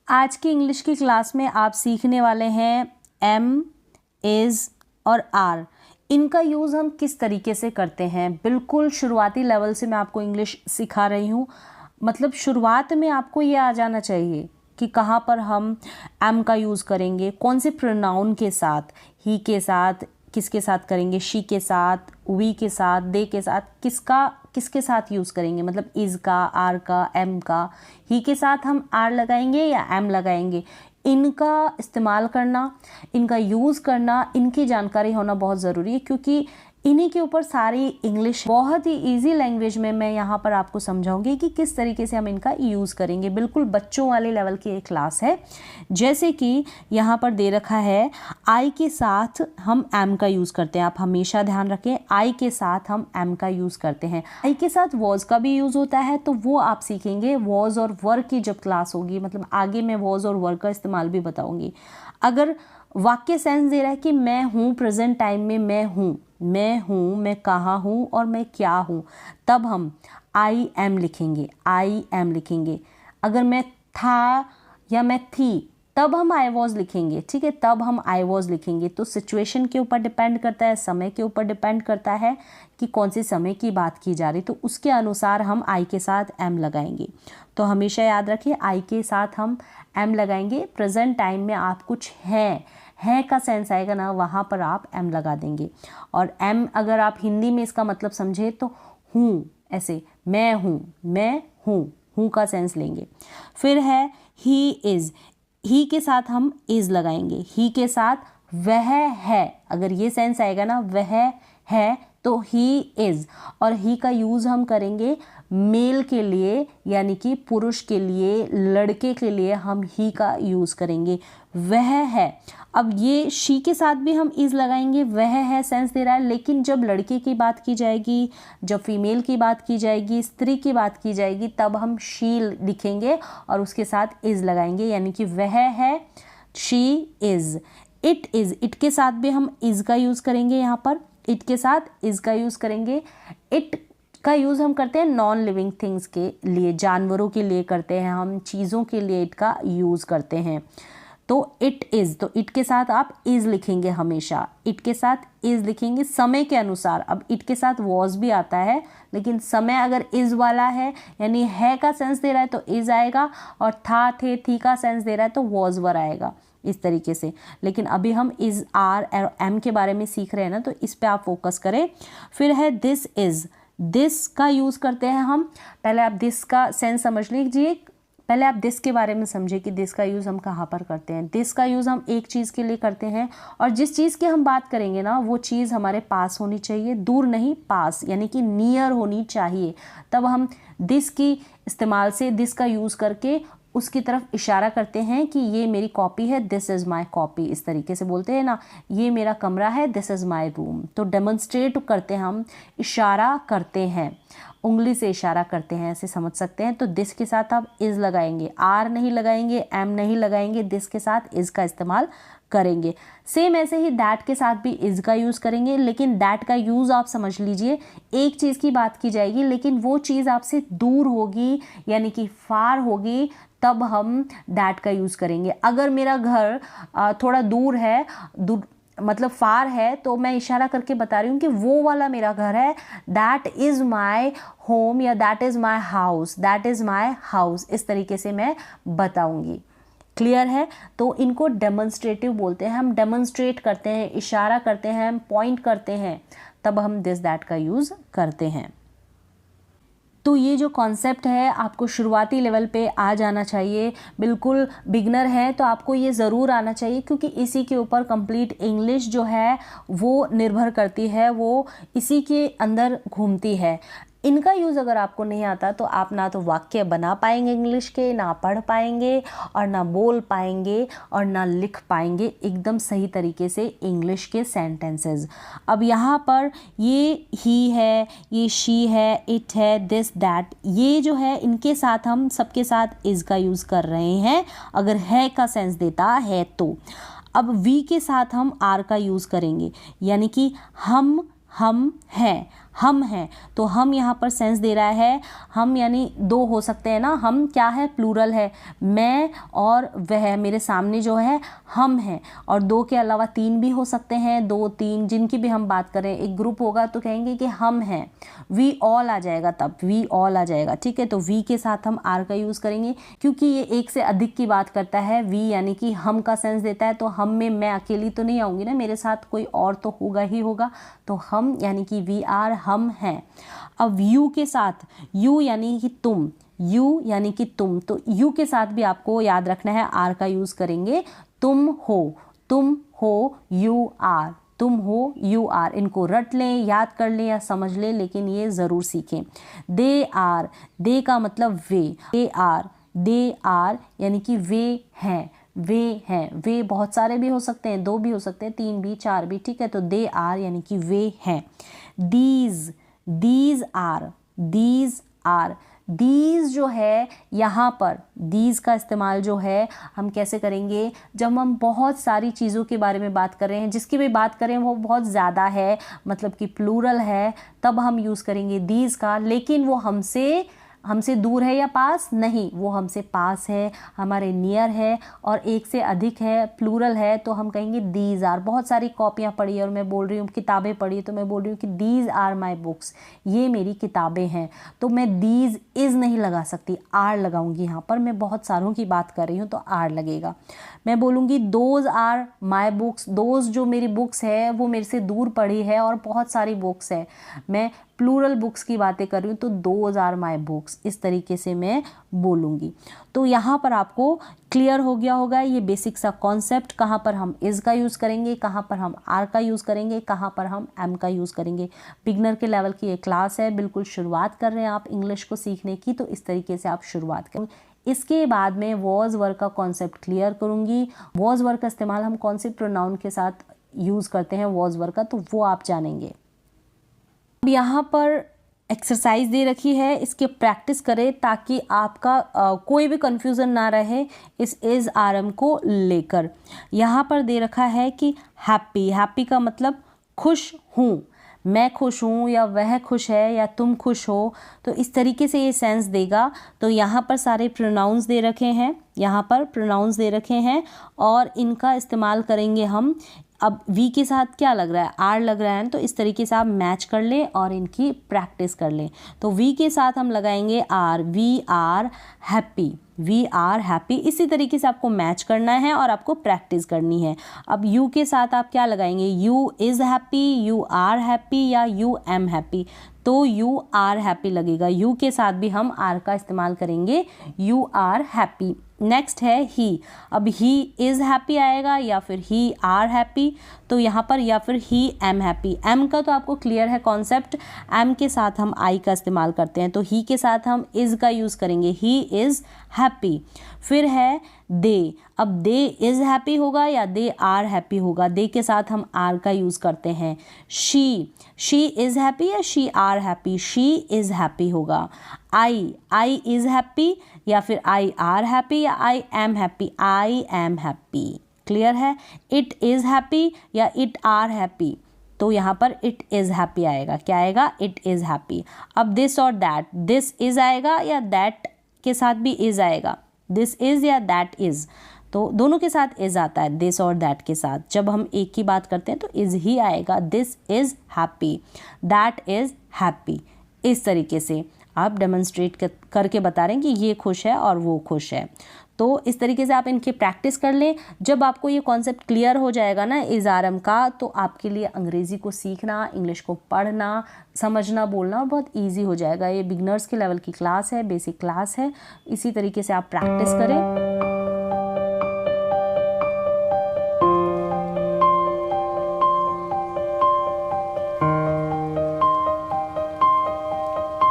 आज की इंग्लिश की क्लास में आप सीखने वाले हैं एम, इज़ और आर। इनका यूज़ हम किस तरीके से करते हैं। बिल्कुल शुरुआती लेवल से मैं आपको इंग्लिश सिखा रही हूँ। मतलब शुरुआत में आपको ये आ जाना चाहिए कि कहाँ पर हम एम का यूज़ करेंगे, कौन से प्रोनाउन के साथ, ही के साथ, किसके साथ करेंगे, शी के साथ, वी के साथ, दे के साथ, किसके साथ यूज़ करेंगे। मतलब इज़ का, आर का, एम का, ही के साथ हम आर लगाएंगे या एम लगाएंगे। इनका इस्तेमाल करना, इनका यूज़ करना, इनकी जानकारी होना बहुत ज़रूरी है, क्योंकि इन्हीं के ऊपर सारी इंग्लिश बहुत ही इजी लैंग्वेज में मैं यहाँ पर आपको समझाऊंगी कि किस तरीके से हम इनका यूज़ करेंगे। बिल्कुल बच्चों वाले लेवल की एक क्लास है। जैसे कि यहाँ पर दे रखा है, आई के साथ हम एम का यूज़ करते हैं। आप हमेशा ध्यान रखें, आई के साथ हम एम का यूज़ करते हैं। आई के साथ वॉज का भी यूज़ होता है, तो वो आप सीखेंगे वॉज और वर की जब क्लास होगी। मतलब आगे मैं वॉज और वर का इस्तेमाल भी बताऊँगी। अगर वाक्य सेंस दे रहा है कि मैं हूँ, प्रेजेंट टाइम में मैं हूँ, मैं कहाँ हूँ और मैं क्या हूँ, तब हम आई एम लिखेंगे। अगर मैं था या मैं थी, तब हम आई वॉज लिखेंगे। ठीक है, तब हम आई वॉज लिखेंगे। तो सिचुएशन के ऊपर डिपेंड करता है, समय के ऊपर डिपेंड करता है कि कौन से समय की बात की जा रही, तो उसके अनुसार हम आई के साथ एम लगाएंगे। तो हमेशा याद रखिए, आई के साथ हम एम लगाएंगे। प्रेजेंट टाइम में आप कुछ है का सेंस आएगा ना, वहाँ पर आप एम लगा देंगे। और एम अगर आप हिंदी में इसका मतलब समझे तो हूँ, ऐसे मैं हूँ का सेंस लेंगे। फिर है ही इज़, ही के साथ हम इज़ लगाएंगे। ही के साथ वह है, अगर ये सेंस आएगा ना वह है तो ही इज़। और ही का यूज़ हम करेंगे मेल के लिए, यानी कि पुरुष के लिए, लड़के के लिए हम ही का यूज़ करेंगे। वह है, अब ये शी के साथ भी हम इज़ लगाएंगे। वह है सेंस दे रहा है, लेकिन जब लड़के की बात की जाएगी, जब फीमेल की बात की जाएगी, स्त्री की बात की जाएगी, तब हम शी लिखेंगे और उसके साथ इज़ लगाएंगे, यानी कि वह है, she is. It is, it के साथ भी हम इज़ का यूज़ करेंगे। यहाँ पर इट के साथ इज़ का यूज़ करेंगे। इट का यूज़ हम करते हैं नॉन लिविंग थिंग्स के लिए, जानवरों के लिए करते हैं हम, चीज़ों के लिए इट का यूज़ करते हैं। तो इट इज़, तो इट के साथ आप इज़ लिखेंगे हमेशा, इट के साथ इज़ लिखेंगे समय के अनुसार। अब इट के साथ वॉज भी आता है, लेकिन समय अगर इज़ वाला है, यानी है का सेंस दे रहा है तो इज़ आएगा, और था, थे, थी का सेंस दे रहा है तो वॉज वर आएगा, इस तरीके से। लेकिन अभी हम इज़, आर और एम के बारे में सीख रहे हैं ना, तो इस पे आप फोकस करें। फिर है दिस इज़, दिस का यूज़ करते हैं हम। पहले आप दिस का सेंस समझ लीजिए, पहले आप दिस के बारे में समझिए कि दिस का यूज़ हम कहाँ पर करते हैं। दिस का यूज़ हम एक चीज़ के लिए करते हैं, और जिस चीज़ की हम बात करेंगे ना, वो चीज़ हमारे पास होनी चाहिए, दूर नहीं, पास, यानी कि नियर होनी चाहिए। तब हम दिस की इस्तेमाल से, दिस का यूज़ करके उसकी तरफ इशारा करते हैं कि ये मेरी कॉपी है, दिस इज़ माई कॉपी। इस तरीके से बोलते हैं ना, ये मेरा कमरा है, दिस इज़ माई रूम। तो डेमोन्स्ट्रेट करते हैं हम, इशारा करते हैं, उंगली से इशारा करते हैं, ऐसे समझ सकते हैं। तो दिस के साथ आप इज़ लगाएंगे, आर नहीं लगाएंगे, एम नहीं लगाएंगे, दिस के साथ इज़ का इस्तेमाल करेंगे। सेम ऐसे ही दैट के साथ भी इज़ का यूज़ करेंगे, लेकिन दैट का यूज़ आप समझ लीजिए, एक चीज़ की बात की जाएगी, लेकिन वो चीज़ आपसे दूर होगी, यानी कि फार होगी, तब हम दैट का यूज़ करेंगे। अगर मेरा घर थोड़ा दूर है, मतलब फार है, तो मैं इशारा करके बता रही हूँ कि वो वाला मेरा घर है, दैट इज़ माई होम, या that is my house, that is my house. इस तरीके से मैं बताऊँगी। क्लियर है? तो इनको डेमोन्स्ट्रेटिव बोलते हैं। हम डेमोन्स्ट्रेट करते हैं, इशारा करते हैं, हम पॉइंट करते हैं, तब हम दिस दैट का यूज़ करते हैं। तो ये जो कॉन्सेप्ट है आपको शुरुआती लेवल पे आ जाना चाहिए। बिल्कुल बिगनर है तो आपको ये ज़रूर आना चाहिए, क्योंकि इसी के ऊपर कंप्लीट इंग्लिश जो है वो निर्भर करती है, वो इसी के अंदर घूमती है। इनका यूज़ अगर आपको नहीं आता तो आप ना तो वाक्य बना पाएंगे इंग्लिश के, ना पढ़ पाएंगे, और ना बोल पाएंगे, और ना लिख पाएंगे एकदम सही तरीके से इंग्लिश के सेंटेंसेस। अब यहाँ पर ये ही है, ये शी है, इट है, दिस दैट, ये जो है इनके साथ हम सबके साथ इज़ का यूज़ कर रहे हैं, अगर है का सेंस देता है तो। अब वी के साथ हम आर का यूज़ करेंगे, यानी कि हम हैं, हम हैं, तो हम यहाँ पर सेंस दे रहा है, हम यानी दो हो सकते हैं ना, हम क्या है, प्लूरल है, मैं और वह, मेरे सामने जो है हम हैं, और दो के अलावा तीन भी हो सकते हैं, दो तीन जिनकी भी हम बात करें, एक ग्रुप होगा तो कहेंगे कि हम हैं, वी ऑल आ जाएगा, तब वी ऑल आ जाएगा, ठीक है। तो वी के साथ हम आर का यूज़ करेंगे क्योंकि ये एक से अधिक की बात करता है, वी यानी कि हम का सेंस देता है, तो हम में मैं अकेली तो नहीं आऊँगी ना, मेरे साथ कोई और तो होगा ही होगा, तो हम यानी कि वी आर, हम हैं। अब यू के साथ, यू यानी कि तुम, यू यानी कि तुम, तो यू के साथ भी आपको याद रखना है आर का यूज़ करेंगे, तुम हो यू आर, तुम हो यू आर, इनको रट लें, याद कर लें या समझ लें, लेकिन ये ज़रूर सीखें। दे आर, दे का मतलब वे, दे आर यानी कि वे हैं, वे बहुत सारे भी हो सकते हैं, दो भी हो सकते हैं, तीन भी, चार भी, ठीक है। तो दे आर यानी कि वे हैं। दीज आर, दीज जो है यहाँ पर, दीज का इस्तेमाल जो है हम कैसे करेंगे, जब हम बहुत सारी चीज़ों के बारे में बात कर रहे हैं, जिसकी भी बात करें वो बहुत ज़्यादा है, मतलब कि प्लूरल है, तब हम यूज़ करेंगे दीज का, लेकिन वो हमसे दूर है या पास, नहीं, वो हमसे पास है, हमारे नियर है और एक से अधिक है, प्लूरल है, तो हम कहेंगे दीज आर। बहुत सारी कॉपियाँ पढ़ी और मैं बोल रही हूँ किताबें पढ़ी, तो मैं बोल रही हूँ कि दीज आर माई बुक्स, ये मेरी किताबें हैं, तो मैं दीज इज़ नहीं लगा सकती, आर लगाऊंगी यहाँ पर, मैं बहुत सारों की बात कर रही हूँ तो आर लगेगा। मैं बोलूँगी those are my books, those जो मेरी बुक्स है वो मेरे से दूर पड़ी है और बहुत सारी बुक्स है, मैं प्लूरल बुक्स की बातें कर रही हूँ, तो दोज आर माई बुक्स, इस तरीके से मैं बोलूँगी। तो यहाँ पर आपको क्लियर हो गया होगा ये बेसिक सा कॉन्सेप्ट, कहाँ पर हम इज़ का यूज़ करेंगे, कहाँ पर हम आर का यूज़ करेंगे, कहाँ पर हम एम का यूज़ करेंगे। बिगनर के लेवल की ये क्लास है, बिल्कुल शुरुआत कर रहे हैं आप इंग्लिश को सीखने की, तो इस तरीके से आप शुरुआत करें। इसके बाद में वॉज वर्क का कॉन्सेप्ट क्लियर करूँगी। वॉज वर्क का इस्तेमाल हम कौन से प्रोनाउन के साथ यूज़ करते हैं वॉज वर्क का, तो वो आप जानेंगे। अब यहाँ पर एक्सरसाइज दे रखी है, इसके प्रैक्टिस करें ताकि आपका कोई भी कंफ्यूजन ना रहे इस इज़ आर एम को लेकर। यहाँ पर दे रखा है कि हैप्पी का मतलब खुश हूँ, मैं खुश हूँ या वह खुश है या तुम खुश हो, तो इस तरीके से ये सेंस देगा। तो यहाँ पर सारे प्रोनाउंस दे रखे हैं, और इनका इस्तेमाल करेंगे हम। अब वी के साथ क्या लग रहा है, आर लग रहा है, तो इस तरीके से आप मैच कर लें और इनकी प्रैक्टिस कर लें। तो वी के साथ हम लगाएंगे आर, वी आर हैप्पी, इसी तरीके से आपको मैच करना है और आपको प्रैक्टिस करनी है। अब यू के साथ आप क्या लगाएंगे, you is happy, you are happy या यू एम हैप्पी, तो यू आर हैप्पी लगेगा। यू के साथ भी हम आर का इस्तेमाल करेंगे, यू आर हैप्पी। नेक्स्ट है ही, अब ही इज़ हैप्पी आएगा या फिर ही आर हैप्पी, तो यहाँ पर या फिर ही एम हैप्पी। एम का तो आपको क्लियर है कॉन्सेप्ट, एम के साथ हम आई का इस्तेमाल करते हैं, तो ही के साथ हम इज़ का यूज़ करेंगे, ही इज़ हैप्पी। फिर है दे, अब दे इज़ हैप्पी होगा या दे आर हैप्पी होगा, दे के साथ हम आर का यूज़ करते हैं। शी इज़ हैप्पी या she are happy, she is happy होगा। आई इज़ हैप्पी या फिर आई आर हैप्पी या I am happy, I am happy. Clear है। इट इज़ हैप्पी या इट आर हैप्पी, तो यहाँ पर इट इज़ हैप्पी आएगा, क्या आएगा, इट इज़ हैप्पी। अब दिस और दैट, दिस इज़ आएगा या दैट के साथ भी इज़ आएगा, दिस इज़ या दैट इज़, तो दोनों के साथ इज़ आता है, दिस और दैट के साथ। जब हम एक की बात करते हैं तो इज़ ही आएगा, this is happy, that is happy. इस तरीके से आप डेमोन्स्ट्रेट करके बता रहे हैं कि ये खुश है और वो खुश है। तो इस तरीके से आप इनकी प्रैक्टिस कर लें। जब आपको ये कॉन्सेप्ट क्लियर हो जाएगा ना इज़ आर एम का, तो आपके लिए अंग्रेज़ी को सीखना, इंग्लिश को पढ़ना, समझना, बोलना बहुत इजी हो जाएगा। ये बिगनर्स के लेवल की क्लास है, बेसिक क्लास है। इसी तरीके से आप प्रैक्टिस करें।